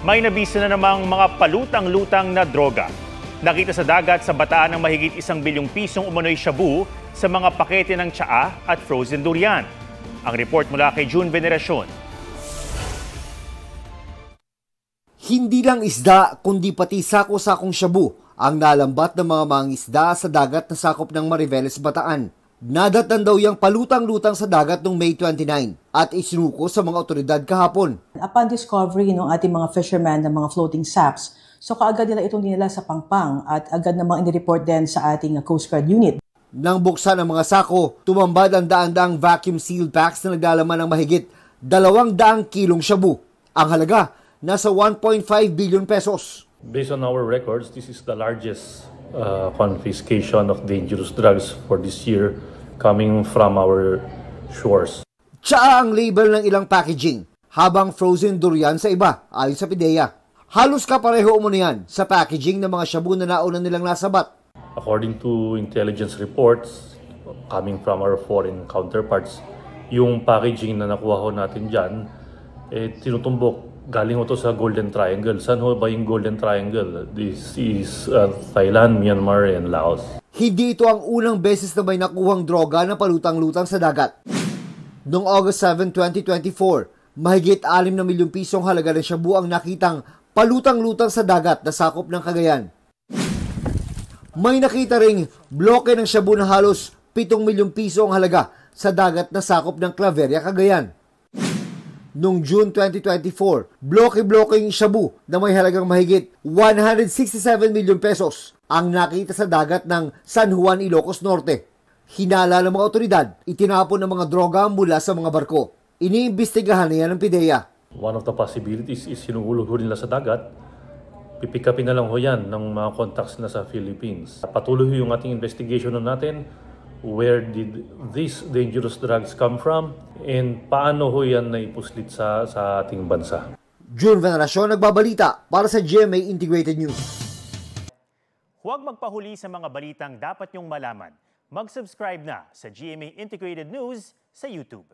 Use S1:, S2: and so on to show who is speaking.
S1: May nabisa na namang mga palutang-lutang na droga. Nakita sa dagat sa Bataan ng mahigit 1 bilyong pisong umano'y shabu sa mga pakete ng tsaa at frozen durian. Ang report mula kay June Veneracion.
S2: Hindi lang isda kundi pati sako-sakong shabu ang nalambat ng mga mangisda sa dagat na sakop ng Mariveles, Bataan. Nadatan daw yung palutang-lutang sa dagat noong May 29 at isinuko sa mga otoridad kahapon.
S3: Upon discovery ng ating mga fishermen ng mga floating saps, so kaagad nila itong dinala sa Pangpang at agad namang inireport din sa ating Coast Guard unit.
S2: Nang buksan ang mga sako, tumambad ang daan-daang vacuum-sealed packs na naglalaman ng mahigit 200 kilong shabu. Ang halaga, nasa 1.5 billion pesos.
S4: Based on our records, this is the largest confiscation of dangerous drugs for this year coming from our shores.
S2: Tsaa ang label ng ilang packaging, habang frozen durian sa iba, ayon sa PIDEA. Halos kapareho umano yan sa packaging ng mga shabu na nauna nilang nasabat.
S4: According to intelligence reports coming from our foreign counterparts, yung packaging na nakuha ho natin dyan, tinutumbok. Galing ito sa Golden Triangle. Saan ho ba yung Golden Triangle? This is Thailand, Myanmar, and Laos.
S2: Hindi ito ang unang beses na may nakuhang droga na palutang-lutang sa dagat. Noong August 7, 2024, mahigit 6 na milyong pisong halaga ng shabu ang nakitang palutang-lutang sa dagat na sakop ng Cagayan. May nakita ring bloke ng shabu na halos 7 milyong piso ang halaga sa dagat na sakop ng Claveria, Cagayan. Noong June 2024, bloke-blokeng shabu na may halagang mahigit 167 milyon pesos ang nakita sa dagat ng San Juan, Ilocos Norte. Hinala ng mga otoridad, itinapon ng mga droga mula sa mga barko. Iniimbestigahan na yan ng PIDEA.
S4: One of the possibilities is sinuhulog ho nila sa dagat. Pipikapin na lang ho yan ng mga contacts na sa Philippines. Patuloy ho yung ating investigation natin. Where did these dangerous drugs come from and paano ho yan naipuslit sa ating bansa?
S2: June Veneracion, nagbabalita para sa GMA Integrated News.
S1: Huwag magpahuli sa mga balitang dapat niyong malaman. Mag-subscribe na sa GMA Integrated News sa YouTube.